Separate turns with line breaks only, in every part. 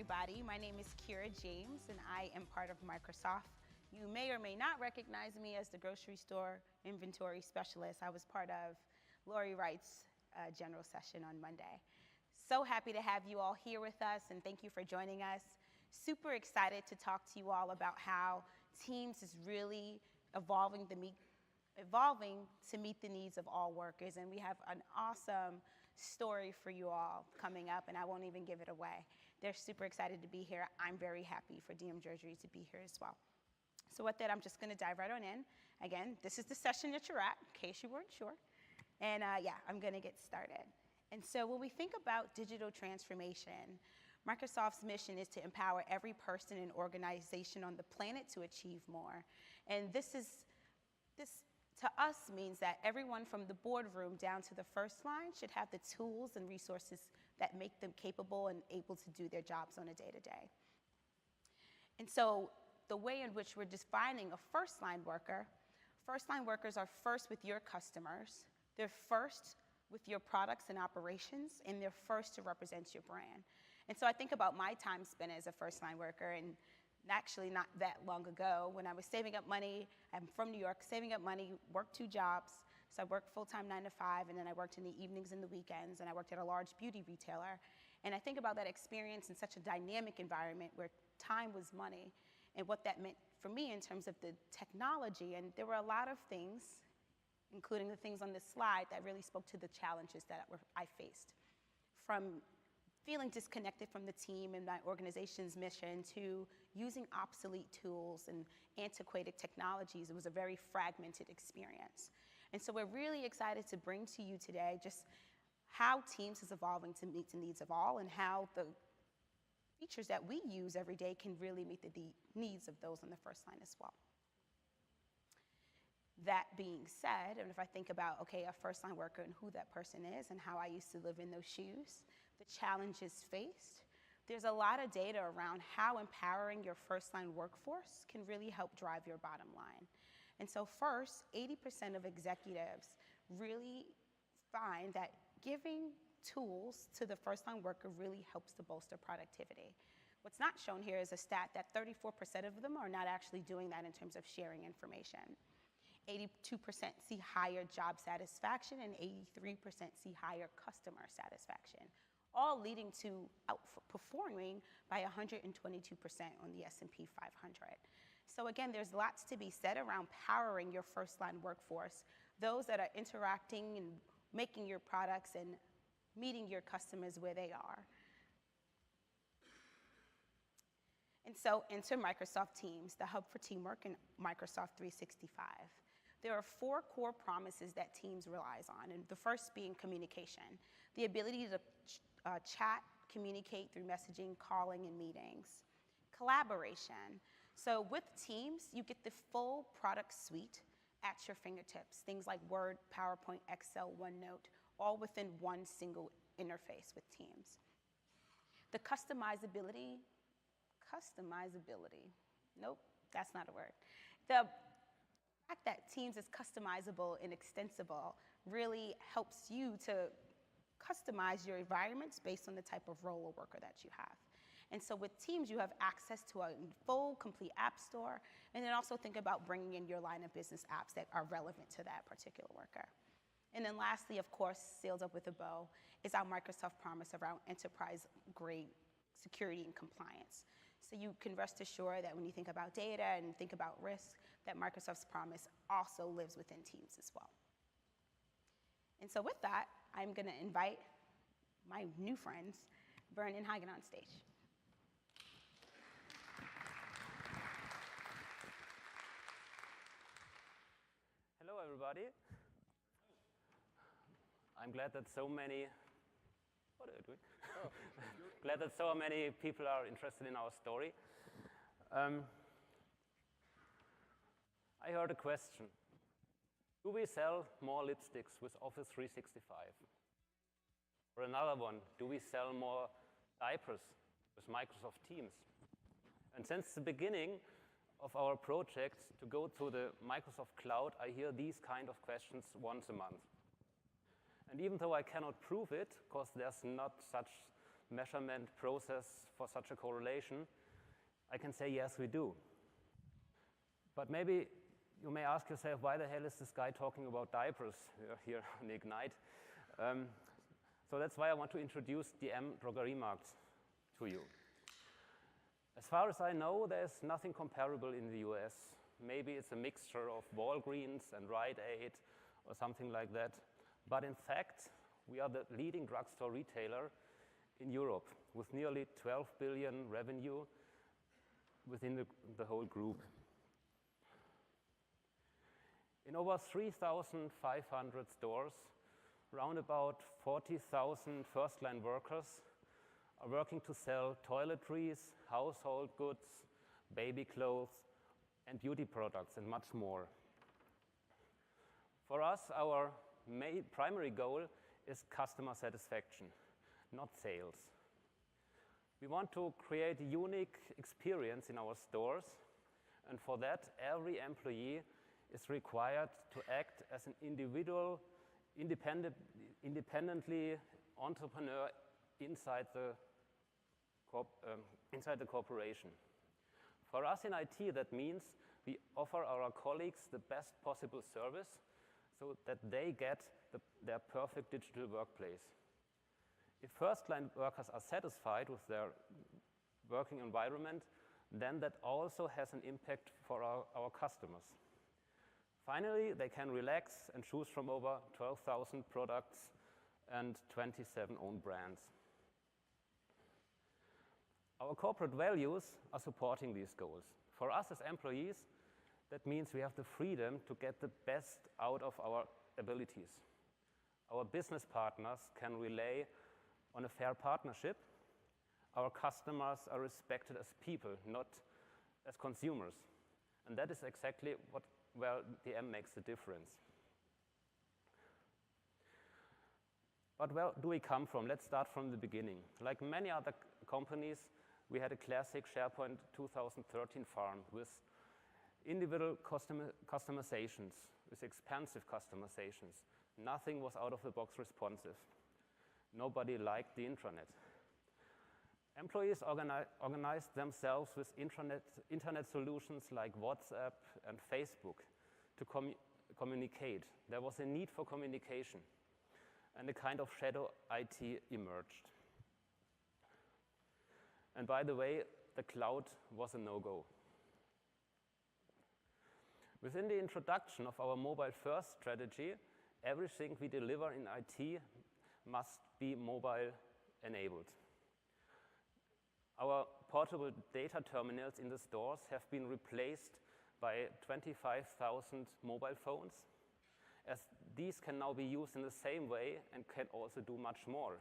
everybody. My name is Kira James, and I am part of Microsoft. You may or may not recognize me as the grocery store inventory specialist. I was part of Lori Wright's general session on Monday. So happy to have you all here with us, and thank you for joining us. Super excited to talk to you all about how Teams is really evolving to meet the needs of all workers, and we have an awesome story for you all coming up, and I won't even give it away. They're super excited to be here. I'm very happy for DM Drogerie to be here as well. So with that, I'm just going to dive right on in. Again, this is the session that you're at, in case you weren't sure. And yeah, I'm going to get started. And so when we think about digital transformation, Microsoft's mission is to empower every person and organization on the planet to achieve more. And this to us means that everyone from the boardroom down to the first line should have the tools and resources that make them capable and able to do their jobs on a day-to-day. And so the way in which we're defining a first-line worker, first-line workers are first with your customers, they're first with your products and operations, and they're first to represent your brand. And so I think about my time spent as a first-line worker, and actually not that long ago when I was saving up money. I'm from New York, saving up money, worked 2 jobs. So I worked full-time 9 to 5, and then I worked in the evenings and the weekends, and I worked at a large beauty retailer. And I think about that experience in such a dynamic environment where time was money and what that meant for me in terms of the technology. And there were a lot of things, including the things on this slide, that really spoke to the challenges that I faced. From feeling disconnected from the team and my organization's mission to using obsolete tools and antiquated technologies. It was a very fragmented experience. And so we're really excited to bring to you today just how Teams is evolving to meet the needs of all and how the features that we use every day can really meet the needs of those on the first line as well. That being said, and if I think about, okay, a first-line worker and who that person is and how I used to live in those shoes, the challenges faced, there's a lot of data around how empowering your first-line workforce can really help drive your bottom line. And so first, 80% of executives really find that giving tools to the first-line worker really helps to bolster productivity. What's not shown here is a stat that 34% of them are not actually doing that in terms of sharing information. 82% see higher job satisfaction, and 83% see higher customer satisfaction, all leading to outperforming by 122% on the S&P 500. So again, there's lots to be said around powering your first-line workforce, those that are interacting and making your products and meeting your customers where they are. And so enter Microsoft Teams, the hub for teamwork in Microsoft 365. There are 4 core promises that Teams relies on, and the first being communication, the ability to chat, communicate through messaging, calling, and meetings. Collaboration. So with Teams, you get the full product suite at your fingertips, things like Word, PowerPoint, Excel, OneNote, all within one single interface with Teams. The customizability, nope, that's not a word. The fact that Teams is customizable and extensible really helps you to customize your environments based on the type of role or worker that you have. And so with Teams, you have access to a full, complete app store, and then also think about bringing in your line of business apps that are relevant to that particular worker. And then lastly, of course, sealed up with a bow, is our Microsoft promise around enterprise-grade security and compliance. So you can rest assured that when you think about data and think about risk, that Microsoft's promise also lives within Teams as well. And so with that, I'm going to invite my new friends, Bern and Hagen, on stage.
Hello, everybody. I'm glad that so many What are you doing? Oh, glad that so many people are interested in our story. I heard a question. Do we sell more lipsticks with Office 365? Or another one, do we sell more diapers with Microsoft Teams? And since the beginning of our project to go to the Microsoft Cloud, I hear these kind of questions once a month. And even though I cannot prove it, because there's not such measurement process for such a correlation? I can say yes, we do. But maybe you may ask yourself, why the hell is this guy talking about diapers here on Ignite? So that's why I want to introduce DM drogerie marks to you. As far as I know, there's nothing comparable in the US. Maybe it's a mixture of Walgreens and Rite Aid or something like that. But in fact, we are the leading drugstore retailer in Europe with nearly 12 billion revenue within the whole group. In over 3,500 stores, around about 40,000 first-line workers are working to sell toiletries, household goods, baby clothes, and beauty products, and much more. For us, our primary goal is customer satisfaction, not sales. We want to create a unique experience in our stores, and for that, every employee is required to act as an individual, independently entrepreneur inside the corporation. For us in IT, that means we offer our colleagues the best possible service so that they get their perfect digital workplace. If first-line workers are satisfied with their working environment, then that also has an impact for our customers. Finally, they can relax and choose from over 12,000 products and 27 own brands. Our corporate values are supporting these goals. For us as employees, that means we have the freedom to get the best out of our abilities. Our business partners can rely on a fair partnership. Our customers are respected as people, not as consumers. And that is exactly where DM makes the difference. But where do we come from? Let's start from the beginning. Like many other companies, we had a classic SharePoint 2013 farm with individual customizations, with expensive customizations. Nothing was out-of-the-box responsive. Nobody liked the intranet. Employees organized themselves with internet solutions like WhatsApp and Facebook to communicate. There was a need for communication, and a kind of shadow IT emerged. And by the way, the cloud was a no-go. Within the introduction of our mobile-first strategy, everything we deliver in IT must be mobile-enabled. Our portable data terminals in the stores have been replaced by 25,000 mobile phones, as these can now be used in the same way and can also do much more.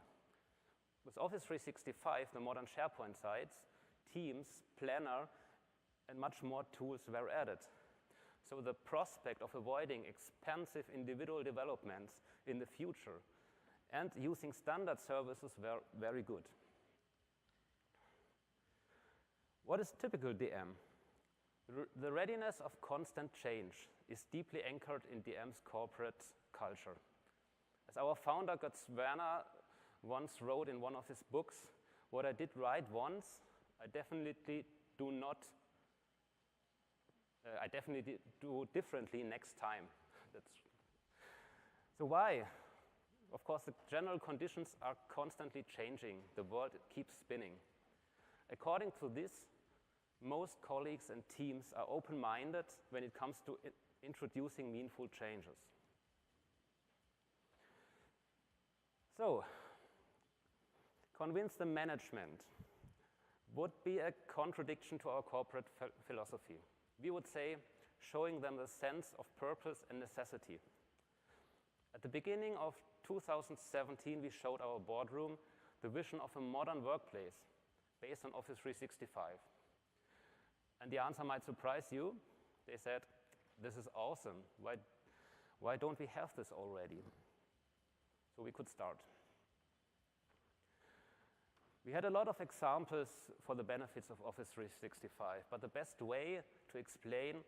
With Office 365, the modern SharePoint sites, Teams, Planner, and much more tools were added. So the prospect of avoiding expensive individual developments in the future and using standard services were very good. What is typical DM? The readiness of constant change is deeply anchored in DM's corporate culture. As our founder, Götz Werner, once wrote in one of his books, what I did right once, I definitely do differently next time. So why? Of course, the general conditions are constantly changing. The world keeps spinning. According to this, most colleagues and teams are open-minded when it comes to introducing meaningful changes. So, convince the management would be a contradiction to our corporate philosophy. We would say, showing them a sense of purpose and necessity. At the beginning of 2017, we showed our boardroom the vision of a modern workplace based on Office 365. And the answer might surprise you. They said, this is awesome. Why don't we have this already? So we could start. We had a lot of examples for the benefits of Office 365, but the best way to explain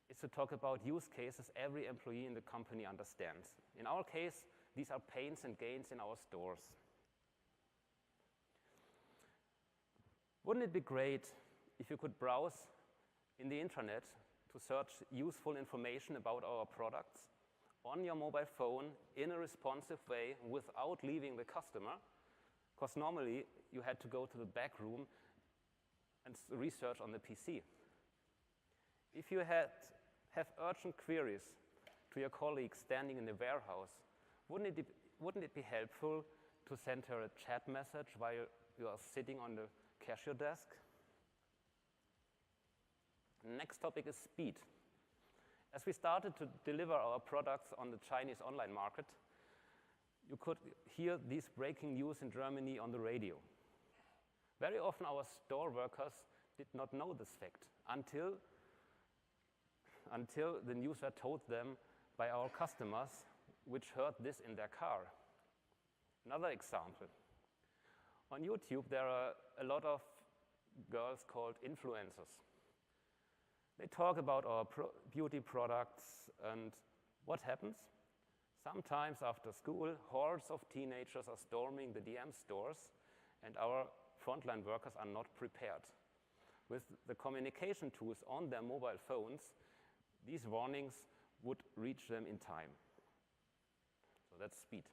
is to talk about use cases every employee in the company understands. In our case, these are pains and gains in our stores. Wouldn't it be great if you could browse in the internet to search useful information about our products on your mobile phone in a responsive way without leaving the customer? Because normally you had to go to the back room and research on the PC. If you have urgent queries to your colleagues standing in the warehouse, wouldn't it be helpful to send her a chat message while you are sitting on the cashier desk? Next topic is speed. As we started to deliver our products on the Chinese online market, you could hear these breaking news in Germany on the radio. Very often our store workers did not know this fact until the news were told them by our customers, which heard this in their car. Another example. On YouTube, there are a lot of girls called influencers. They talk about our beauty products, and what happens? Sometimes after school, hordes of teenagers are storming the DM stores, and our frontline workers are not prepared. With the communication tools on their mobile phones, these warnings would reach them in time. So that's speed.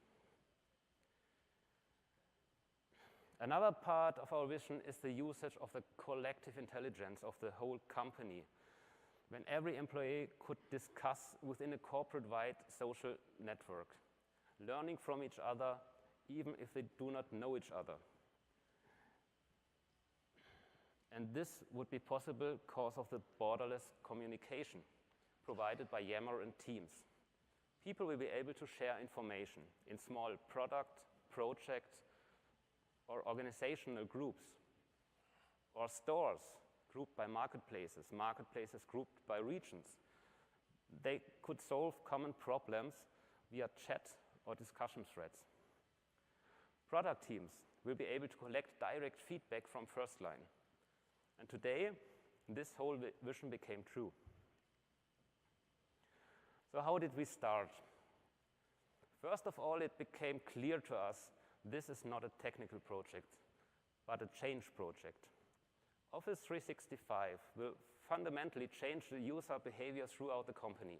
Another part of our vision is the usage of the collective intelligence of the whole company, when every employee could discuss within a corporate-wide social network, learning from each other, even if they do not know each other. And this would be possible because of the borderless communication provided by Yammer and Teams. People will be able to share information in small product, project, or organizational groups, or stores grouped by marketplaces, marketplaces grouped by regions. They could solve common problems via chat or discussion threads. Product teams will be able to collect direct feedback from first line. And today, this whole vision became true. So how did we start? First of all, it became clear to us this is not a technical project, but a change project. Office 365 will fundamentally change the user behavior throughout the company.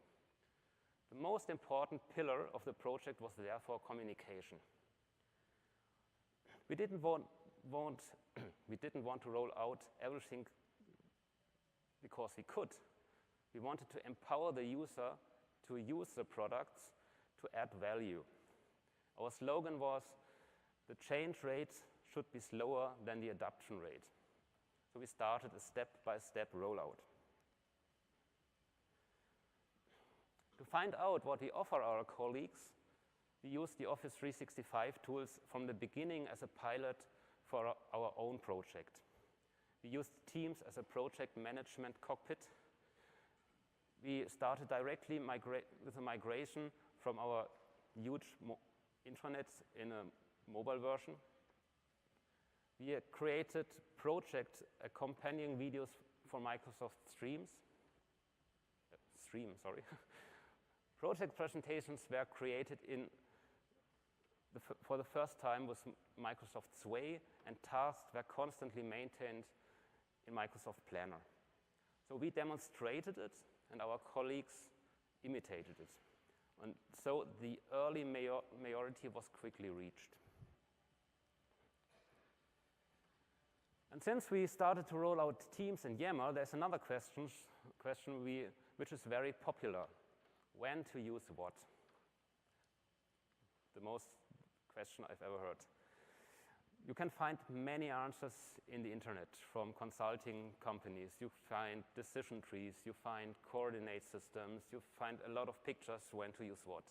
The most important pillar of the project was therefore communication. We didn't want to roll out everything because we could. We wanted to empower the user to use the products to add value. Our slogan was, the change rate should be slower than the adoption rate. So we started a step-by-step rollout. To find out what we offer our colleagues, we used the Office 365 tools from the beginning as a pilot for our own project. We used Teams as a project management cockpit. We started directly with a migration from our huge intranets in a mobile version. We created project accompanying videos for Microsoft Stream. Project presentations were created for the first time with Microsoft Sway, and tasks were constantly maintained in Microsoft Planner. So we demonstrated it, and our colleagues imitated it. And so the early majority was quickly reached. And since we started to roll out Teams and Yammer, there's another question which is very popular. When to use what? The most question I've ever heard. You can find many answers in the internet from consulting companies. You find decision trees, you find coordinate systems, you find a lot of pictures when to use what.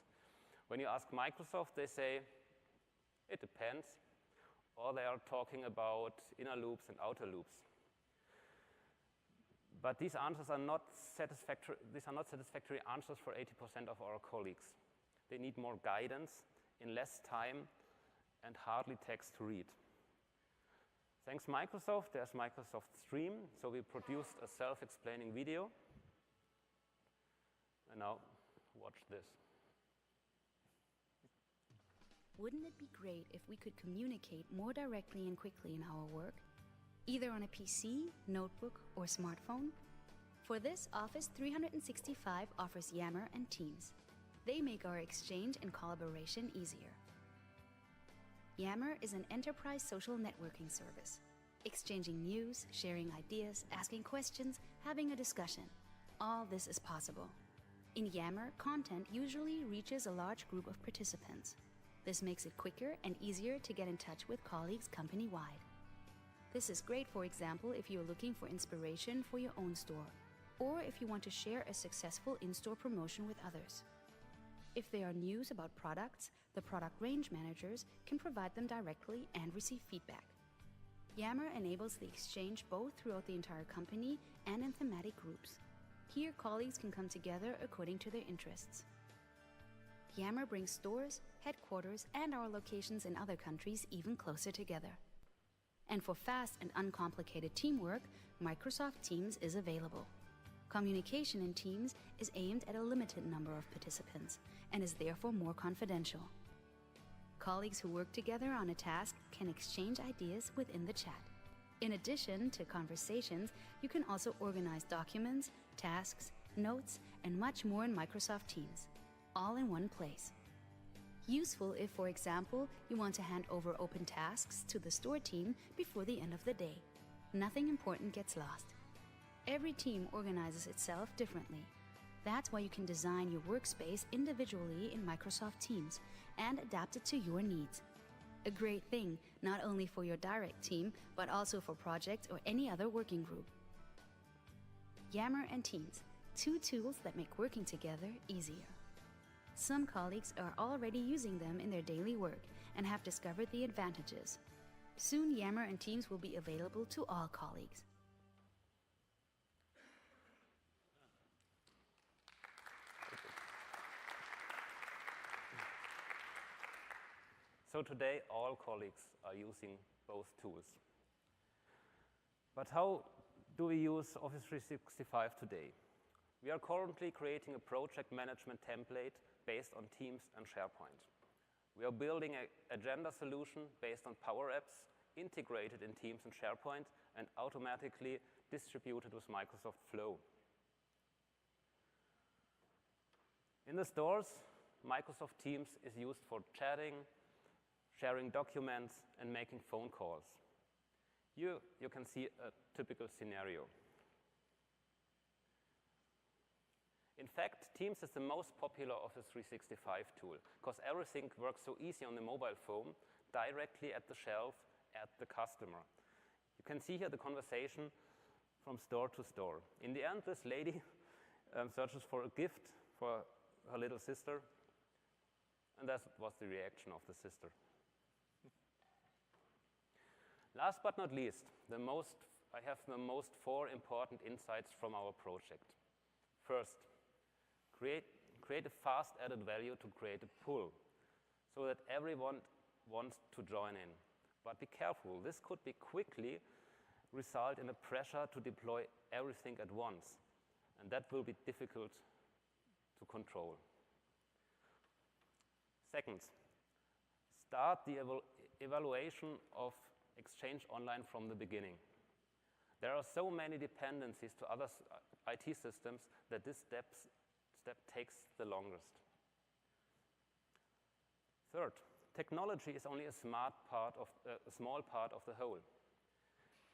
When you ask Microsoft, they say, it depends, or they are talking about inner loops and outer loops. But these answers are not satisfactory. These are not satisfactory answers for 80% of our colleagues. They need more guidance in less time and hardly text to read. Thanks Microsoft, there's Microsoft Stream, so we produced a self-explaining video. And now, watch this.
Wouldn't it be great if we could communicate more directly and quickly in our work? either on a PC, notebook, or smartphone? For this, Office 365 offers Yammer and Teams. They make our exchange and collaboration easier. Yammer is an enterprise social networking service. Exchanging news, sharing ideas, asking questions, having a discussion. All this is possible. In Yammer, content usually reaches a large group of participants. This makes it quicker and easier to get in touch with colleagues company-wide. This is great, for example, if you're looking for inspiration for your own store, or if you want to share a successful in-store promotion with others. If there are news about products, the product range managers can provide them directly and receive feedback. Yammer enables the exchange both throughout the entire company and in thematic groups. Here, colleagues can come together according to their interests. Yammer brings stores, headquarters, and our locations in other countries even closer together. And for fast and uncomplicated teamwork, Microsoft Teams is available. Communication in Teams is aimed at a limited number of participants and is therefore more confidential. Colleagues who work together on a task can exchange ideas within the chat. In addition to conversations, you can also organize documents, tasks, notes, and much more in Microsoft Teams, all in one place. Useful if, for example, you want to hand over open tasks to the store team before the end of the day. Nothing important gets lost. Every team organizes itself differently. That's why you can design your workspace individually in Microsoft Teams and adapt it to your needs. A great thing, not only for your direct team, but also for projects or any other working group. Yammer and Teams, two tools that make working together easier. Some colleagues are already using them in their daily work and have discovered the advantages. Soon, Yammer and Teams will be available to all colleagues.
So today, all colleagues are using both tools. But how do we use Office 365 today? We are currently creating a project management template based on Teams and SharePoint. We are building an agenda solution based on Power Apps, integrated in Teams and SharePoint, and automatically distributed with Microsoft Flow. In the stores, Microsoft Teams is used for chatting, sharing documents, and making phone calls. You can see a typical scenario. In fact, Teams is the most popular Office 365 tool because everything works so easy on the mobile phone, directly at the shelf at the customer. You can see here the conversation from store to store. In the end, this lady searches for a gift for her little sister, and that was the reaction of the sister. Last but not least, I have the most 4 important insights from our project. First, create a fast added value to create a pull so that everyone wants to join in. But be careful, this could be quickly result in a pressure to deploy everything at once, and that will be difficult to control. Second, start the evaluation of Exchange Online from the beginning. There are so many dependencies to other IT systems that this step takes the longest. Third, technology is only a small part of the whole.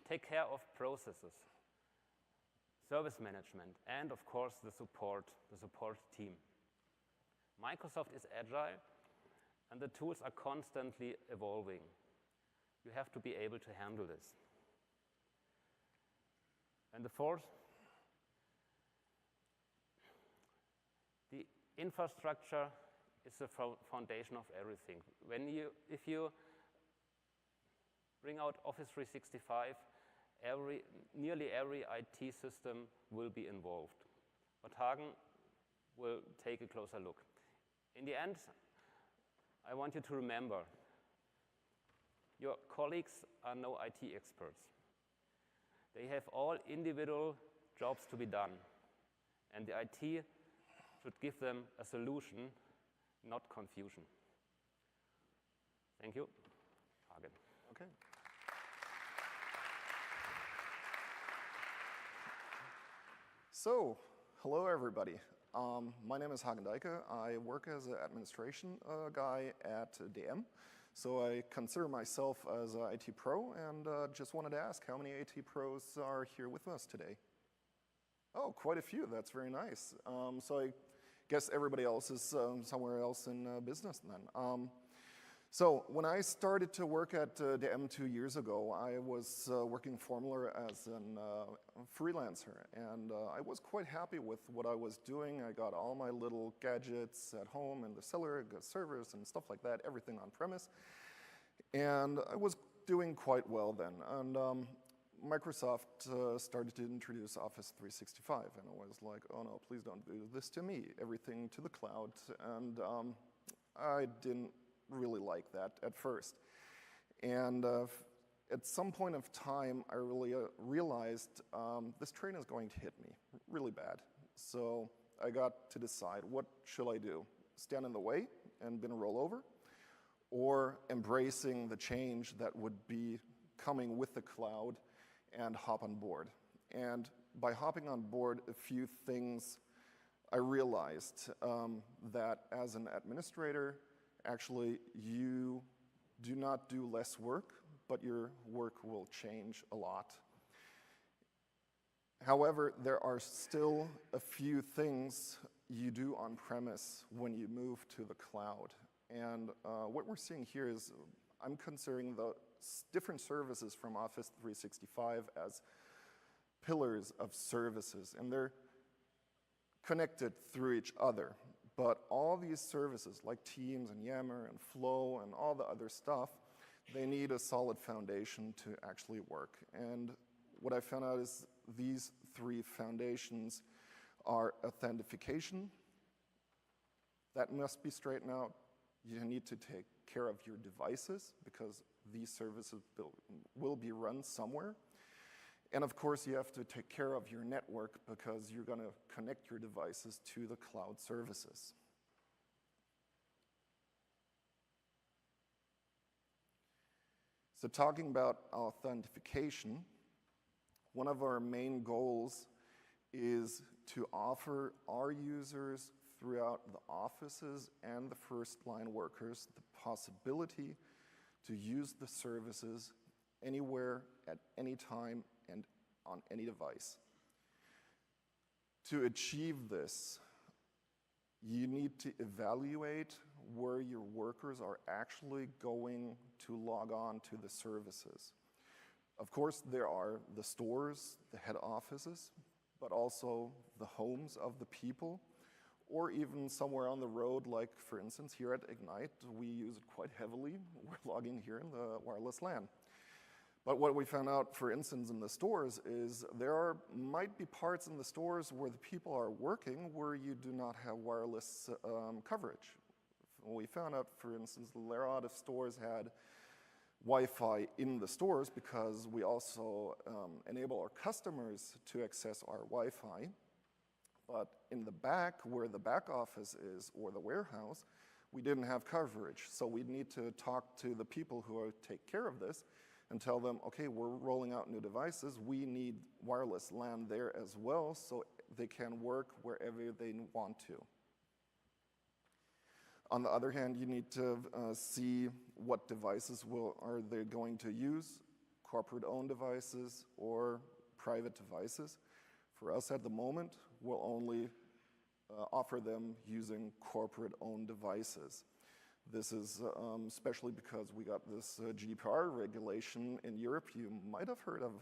Take care of processes, service management, and of course the support team. Microsoft is agile, and the tools are constantly evolving. You have to be able to handle this. And the fourth, the infrastructure is the foundation of everything. If you bring out Office 365, nearly every IT system will be involved. But Hagen will take a closer look. In the end, I want you to remember, your colleagues are no IT experts. They have all individual jobs to be done, and the IT should give them a solution, not confusion. Thank you. Hagen.
Okay. So, hello everybody. My name is Hagen Deike. I work as an administration guy at DM. So I consider myself as an IT pro and just wanted to ask how many IT pros are here with us today? Oh, quite a few. That's very nice. So I guess everybody else is somewhere else in business then. So when I started to work at DM 2 years ago, I was working formally as a freelancer, and I was quite happy with what I was doing. I got all my little gadgets at home in the cellar, got servers and stuff like that, everything on premise, and I was doing quite well then. And Microsoft started to introduce Office 365, and I was like, oh no, please don't do this to me, everything to the cloud, and I didn't really like that at first. And at some point of time, I really realized this train is going to hit me really bad. So I got to decide, what should I do? Stand in the way and bin a rollover, or embracing the change that would be coming with the cloud and hop on board. And by hopping on board, a few things I realized that as an administrator, actually, you do not do less work, but your work will change a lot. However, there are still a few things you do on premise when you move to the cloud. And what we're seeing here is I'm considering the different services from Office 365 as pillars of services, and they're connected through each other. But all these services, like Teams and Yammer and Flow and all the other stuff, they need a solid foundation to actually work. And what I found out is these three foundations are authentication. That must be straightened out. You need to take care of your devices because these services will be run somewhere. And of course, you have to take care of your network because you're going to connect your devices to the cloud services. So talking about authentication, one of our main goals is to offer our users throughout the offices and the first-line workers the possibility to use the services anywhere, at any time, and on any device. To achieve this, you need to evaluate where your workers are actually going to log on to the services. Of course, there are the stores, the head offices, but also the homes of the people, or even somewhere on the road, like for instance here at Ignite, we use it quite heavily. We're logging here in the wireless LAN. But what we found out, for instance, in the stores is there might be parts in the stores where the people are working where you do not have wireless coverage. We found out, for instance, a lot of stores had Wi-Fi in the stores because we also enable our customers to access our Wi-Fi. But in the back, where the back office is, or the warehouse, we didn't have coverage. So we need to talk to the people who take care of this and tell them, okay, we're rolling out new devices. We need wireless LAN there as well so they can work wherever they want to. On the other hand, you need to see what devices are they going to use, corporate-owned devices or private devices. For us at the moment, we'll only offer them using corporate-owned devices. This is especially because we got this GDPR regulation in Europe you might have heard of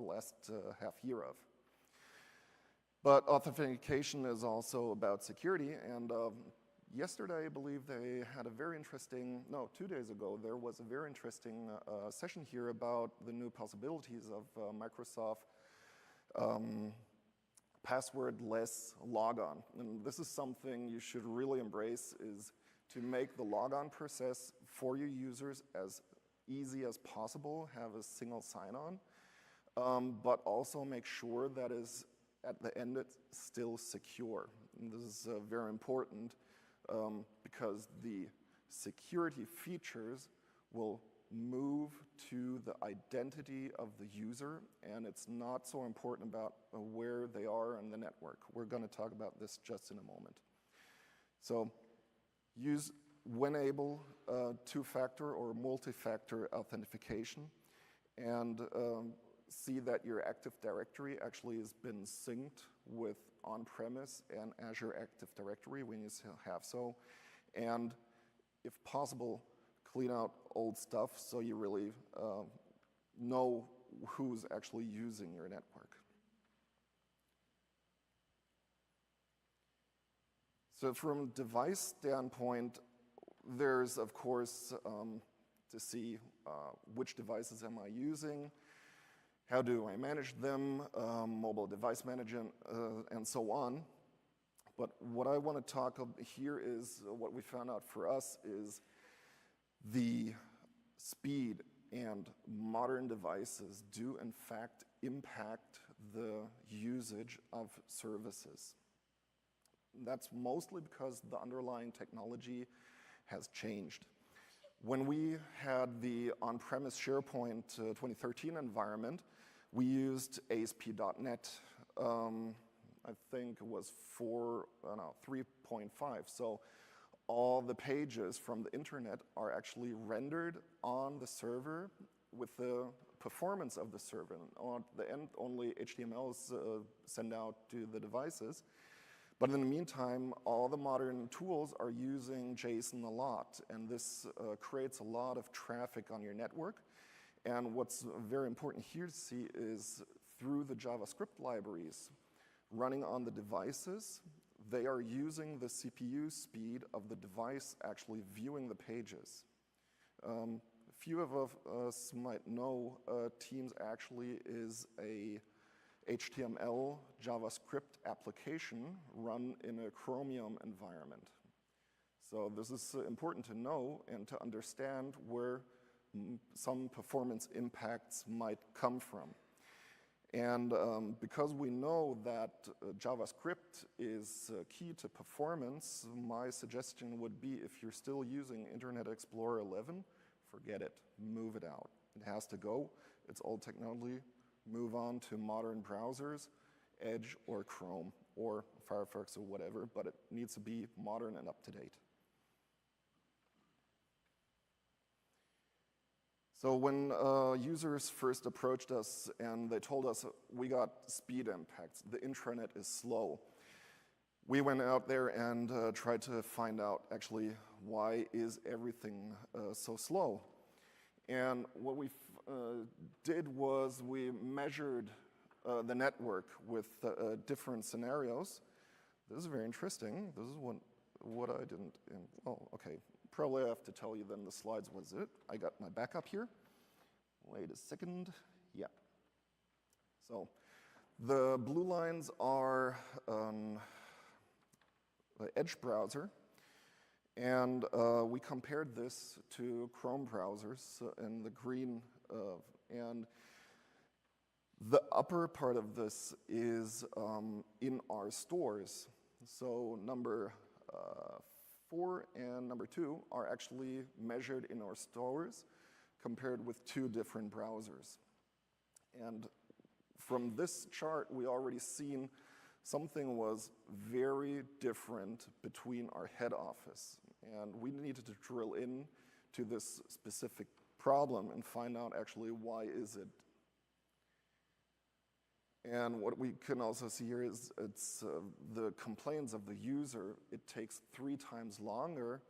last half year of. But authentication is also about security, and yesterday I believe they had a very interesting, no, 2 days ago, there was a very interesting session here about the new possibilities of Microsoft password-less logon. And this is something you should really embrace, is to make the logon process for your users as easy as possible, have a single sign-on, but also make sure that is at the end it's still secure. And this is very important because the security features will move to the identity of the user, and it's not so important about where they are in the network. We're going to talk about this just in a moment. So use, when able, two-factor or multi-factor authentication, and see that your Active Directory actually has been synced with on-premise and Azure Active Directory when you have so. And if possible, clean out old stuff so you really know who's actually using your network. So from a device standpoint, there's, of course, to see which devices am I using, how do I manage them, mobile device management, and so on. But what I want to talk about here is what we found out for us is the speed and modern devices do in fact impact the usage of services. That's mostly because the underlying technology has changed. When we had the on-premise SharePoint 2013 environment, we used ASP.NET. I think it was 3.5. So all the pages from the internet are actually rendered on the server with the performance of the server. And at the end, only HTML is sent out to the devices. But in the meantime, all the modern tools are using JSON a lot, and this creates a lot of traffic on your network. And what's very important here to see is through the JavaScript libraries running on the devices, they are using the CPU speed of the device actually viewing the pages. A few of us might know Teams actually is a HTML JavaScript application run in a Chromium environment. So this is important to know and to understand where some performance impacts might come from. And because we know that JavaScript is key to performance, my suggestion would be if you're still using Internet Explorer 11, forget it, move it out. It has to go, it's old technology. Move on to modern browsers, Edge or Chrome or Firefox or whatever, but it needs to be modern and up to date. So when users first approached us and they told us we got speed impacts, the intranet is slow, we went out there and tried to find out actually why is everything so slow. And what we did was we measured the network with different scenarios. This is very interesting. This is what I didn't, oh, okay. Probably I have to tell you then the slides was it. I got my backup here. Wait a second. Yeah. So the blue lines are the Edge browser. And we compared this to Chrome browsers in the green. And the upper part of this is in our stores. So number 4 and number 2 are actually measured in our stores compared with 2 different browsers. And from this chart, we already seen something was very different between our head office. And we needed to drill in to this specific problem and find out actually why is it. And what we can also see here is it's the complaints of the user. It takes 3 times longer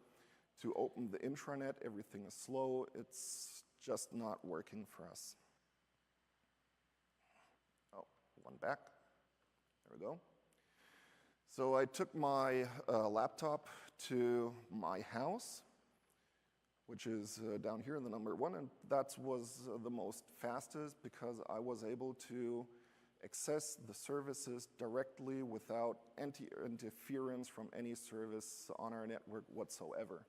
to open the intranet. Everything is slow. It's just not working for us. Oh, one back. There we go. So I took my laptop to my house, which is down here in the number 1, and that was the most fastest because I was able to access the services directly without interference from any service on our network whatsoever.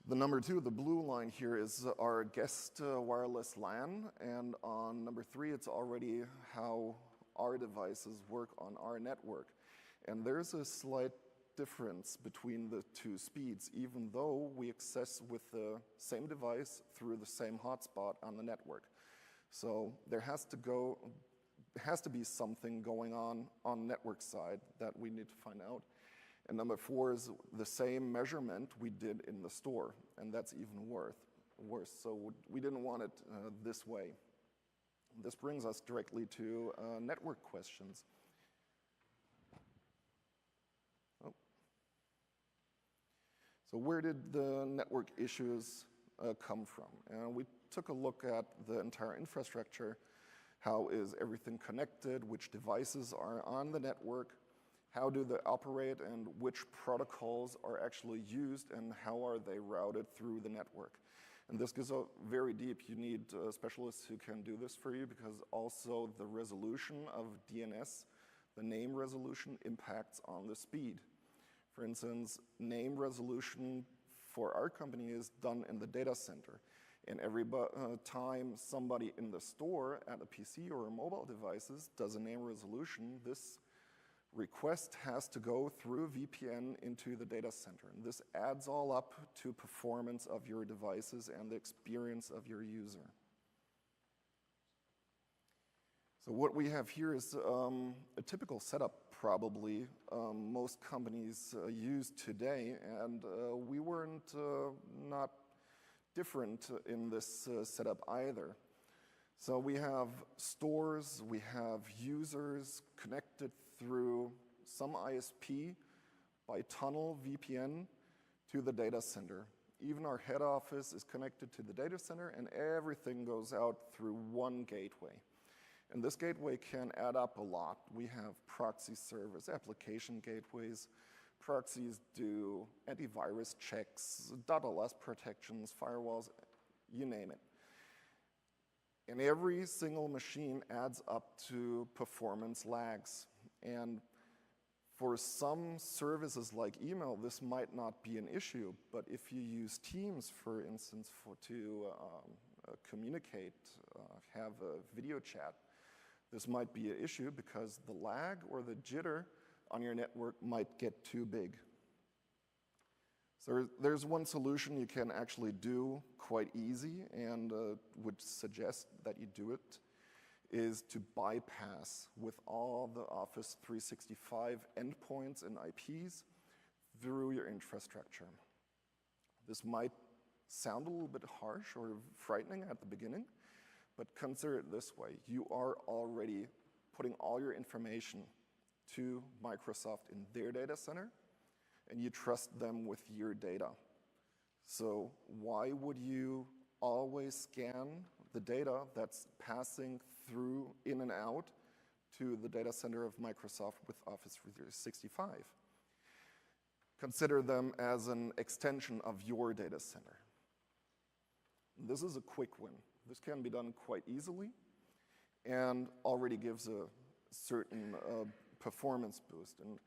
The number 2, the blue line here, is our guest wireless LAN, and on number 3, it's already how our devices work on our network. And there's a slight difference between the two speeds, even though we access with the same device through the same hotspot on the network. So there has to be something going on network side that we need to find out. And number 4 is the same measurement we did in the store, and that's even worse. So we didn't want it this way. This brings us directly to network questions. Oh. So where did the network issues come from? We took a look at the entire infrastructure. How is everything connected? Which devices are on the network? How do they operate, and which protocols are actually used, and how are they routed through the network? And this goes very deep. You need specialists who can do this for you, because also the resolution of DNS, the name resolution, impacts on the speed. For instance, name resolution for our company is done in the data center. And every time somebody in the store at a PC or mobile devices does a name resolution, this request has to go through VPN into the data center. And this adds all up to performance of your devices and the experience of your user. So what we have here is a typical setup, probably most companies use today, and we weren't not different in this setup either. So we have stores, we have users connected through some ISP by tunnel VPN to the data center. Even our head office is connected to the data center, and everything goes out through one gateway. And this gateway can add up a lot. We have proxy servers, application gateways. Proxies do antivirus checks, DDoS protections, firewalls, you name it. And every single machine adds up to performance lags. And for some services like email, this might not be an issue, but if you use Teams, for instance, to communicate, have a video chat, this might be an issue because the lag or the jitter on your network might get too big. So there's one solution you can actually do quite easy, and would suggest that you do it, is to bypass with all the Office 365 endpoints and IPs through your infrastructure. This might sound a little bit harsh or frightening at the beginning, but consider it this way. You are already putting all your information to Microsoft in their data center, and you trust them with your data. So why would you always scan the data that's passing through, in and out, to the data center of Microsoft with Office 365? Consider them as an extension of your data center. This is a quick win. This can be done quite easily and already gives a certain performance boost. And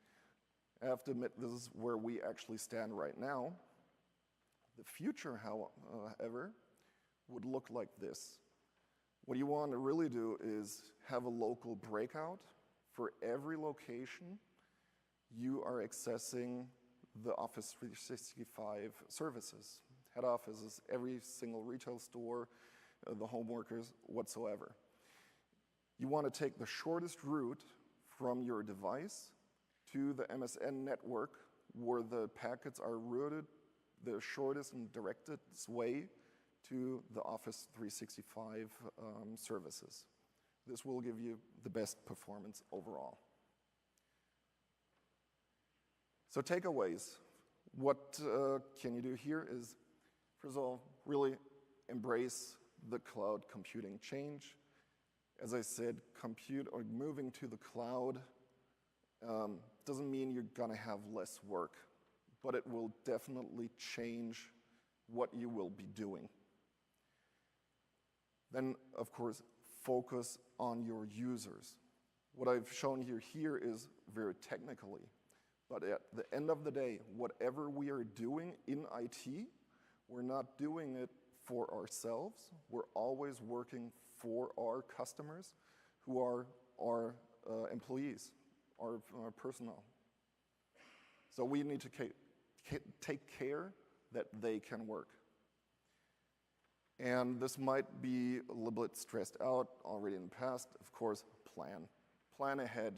I have to admit, this is where we actually stand right now. The future, however, would look like this. What you want to really do is have a local breakout. For every location, you are accessing the Office 365 services. Head offices, every single retail store, the home workers, whatsoever. You want to take the shortest route from your device to the MSN network where the packets are routed the shortest and directed way to the Office 365 services. This will give you the best performance overall. So takeaways. What can you do here is, first of all, really embrace the cloud computing change. As I said, moving to the cloud doesn't mean you're gonna have less work, but it will definitely change what you will be doing. Then, of course, focus on your users. What I've shown you here is very technically, but at the end of the day, whatever we are doing in IT, we're not doing it for ourselves. We're always working for our customers, who are our employees, our personnel. So we need to take care that they can work. And this might be a little bit stressed out already in the past. Of course, plan. Plan ahead.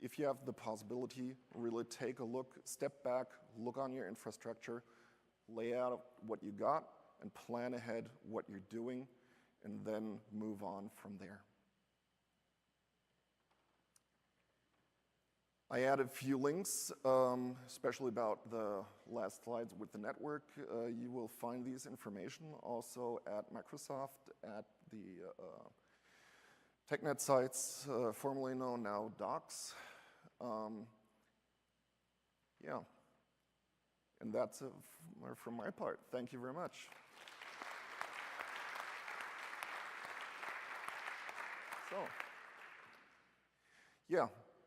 If you have the possibility, really take a look, step back, look on your infrastructure, lay out what you got, and plan ahead what you're doing, and then move on from there. I added a few links, especially about the last slides with the network. You will find these information also at Microsoft, at the TechNet sites, formerly known now Docs. Yeah, and that's it from my part. Thank you very much.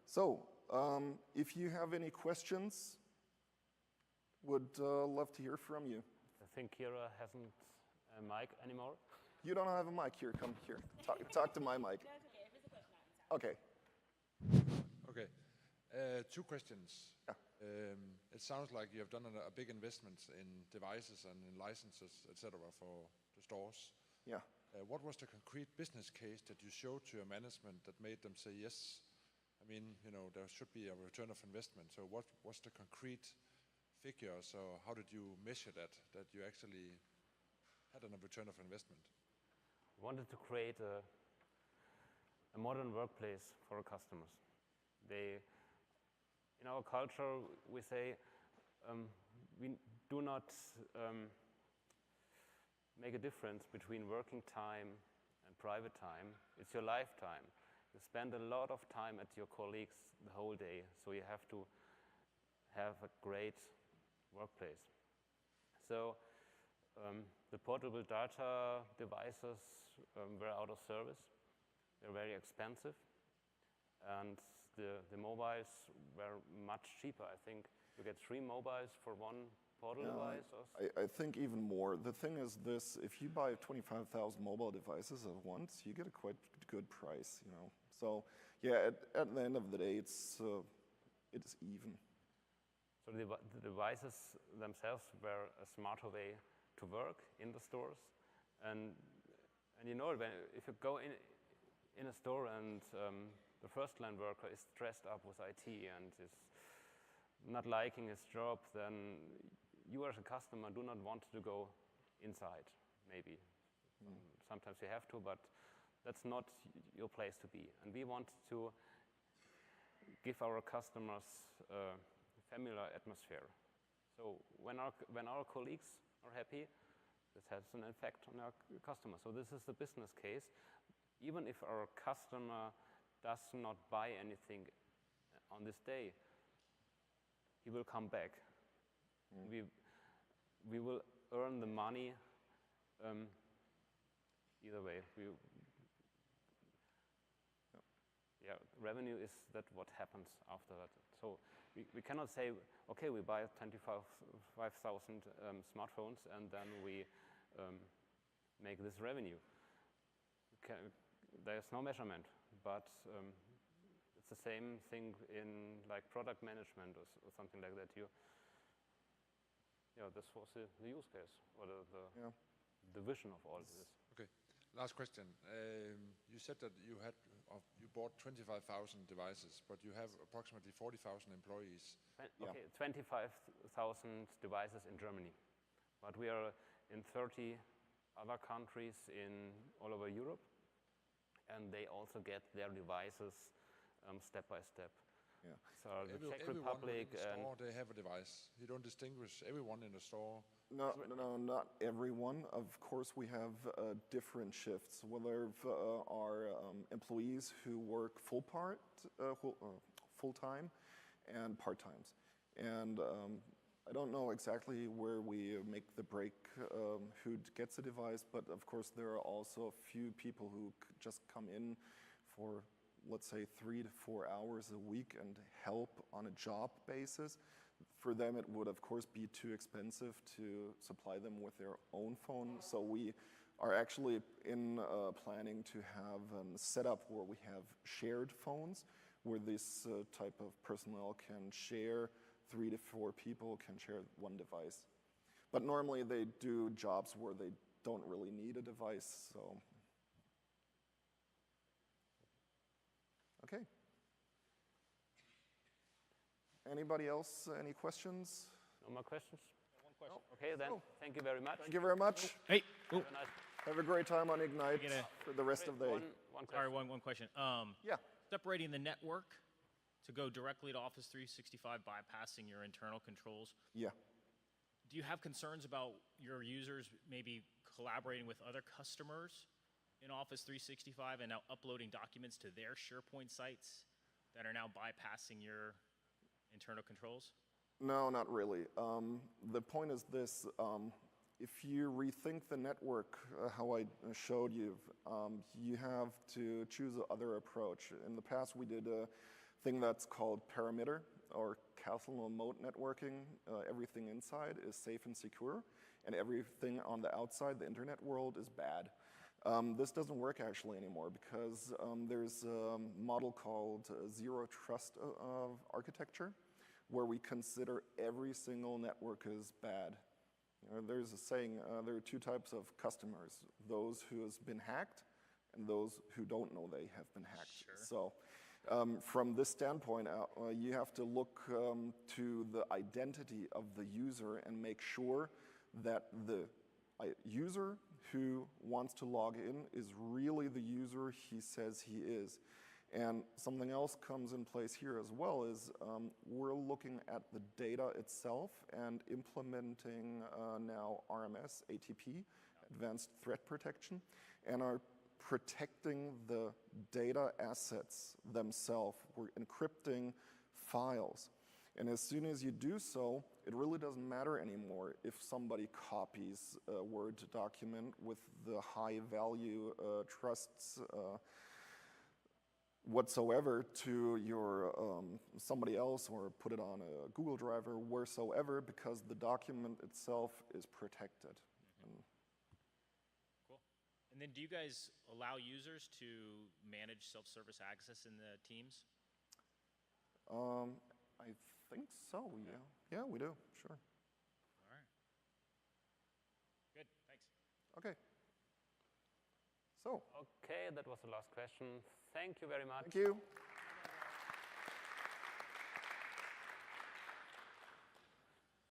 So if you have any questions, would love to hear from you.
I think Kira hasn't a mic anymore.
You don't have a mic here. Come here. Talk to my mic.
No, it's okay. If it's a question, I can
Okay.
Okay. Two questions.
Yeah.
It sounds like you have done a big investment in devices and in licenses, etc., for the stores.
Yeah.
What was the concrete business case that you showed to your management that made them say yes? I mean, you know, there should be a return of investment. So what was the concrete figure? So how did you measure that you actually had a return of investment?
We wanted to create a modern workplace for our customers. In our culture, we say we do not make a difference between working time and private time. It's your lifetime. You spend a lot of time at your colleagues the whole day, so you have to have a great workplace. So the portable data devices were out of service. They're very expensive, and the mobiles were much cheaper. I think you get 3 mobiles for 1 portable device.
I think even more. The thing is this: if you buy 25,000 mobile devices at once, you get a quite good price, you know. So yeah, at the end of the day, it's even.
So the devices themselves were a smarter way to work in the stores, and you know, if you go in a store and the first line worker is stressed up with IT and is not liking his job, then you as a customer do not want to go inside, maybe. Sometimes you have to, but that's not your place to be. And we want to give our customers a familiar atmosphere. So when our colleagues are happy, this has an effect on our customers. So this is the business case. Even if our customer does not buy anything on this day, he will come back. We will earn the money either way. Revenue is that what happens after that. So we cannot say, okay, we buy 25,000 smartphones and then we make this revenue. There's no measurement, but it's the same thing in like product management or something like that. This was the use case or the vision of all this.
Okay, last question. You said that you bought 25,000 devices, but you have approximately 40,000 employees.
Okay, 25,000 devices in Germany, but we are in 30 other countries all over Europe, and they also get their devices step by step.
Yeah.
So the Czech
everyone
Republic
in the store, they have a device. You don't distinguish everyone in the store.
No, not everyone. Of course, we have different shifts. Whether our employees who work full time, and part times. And I don't know exactly where we make the break, who gets a device, but of course there are also a few people who just come in for, let's say, 3 to 4 hours a week and help on a job basis. For them, it would, of course, be too expensive to supply them with their own phone. So we are actually planning to have a setup where we have shared phones, where this type of personnel can share 3 to 4 people can share one device. But normally they do jobs where they don't really need a device, so. Okay. Anybody else, any questions?
No more questions?
One question.
Okay, then, thank you very much.
Thank you very much.
Hey,
Have a nice
Have a great time on Ignite
Get a-
for the rest of the day.
one
sorry,
question.
one question.
Yeah.
Separating the network to go directly to Office 365, bypassing your internal controls.
Yeah.
Do you have concerns about your users maybe collaborating with other customers in Office 365 and now uploading documents to their SharePoint sites that are now bypassing your internal controls?
No, not really. The point is this, if you rethink the network, how I showed you, you have to choose another approach. In the past, we did a thing that's called perimeter or castle mode networking. Everything inside is safe and secure, and everything on the outside, the internet world, is bad. This doesn't work actually anymore because there's a model called zero trust architecture, where we consider every single network as bad. There's a saying, there are 2 types of customers, those who has been hacked and those who don't know they have been hacked.
Sure.
So from this standpoint, you have to look to the identity of the user and make sure that the user who wants to log in is really the user he says he is. And something else comes in place here as well is we're looking at the data itself and implementing now RMS, ATP, Advanced Threat Protection, and are protecting the data assets themselves. We're encrypting files. And as soon as you do so, it really doesn't matter anymore if somebody copies a Word document with the high value trusts whatsoever to your somebody else or put it on a Google Drive or wheresoever, because the document itself is protected.
Cool. And then do you guys allow users to manage self-service access in the Teams?
I think so, yeah. Yeah, we do, sure.
All right. Good, thanks.
Okay. So,
Okay, that was the last question. Thank you very much.
thank you.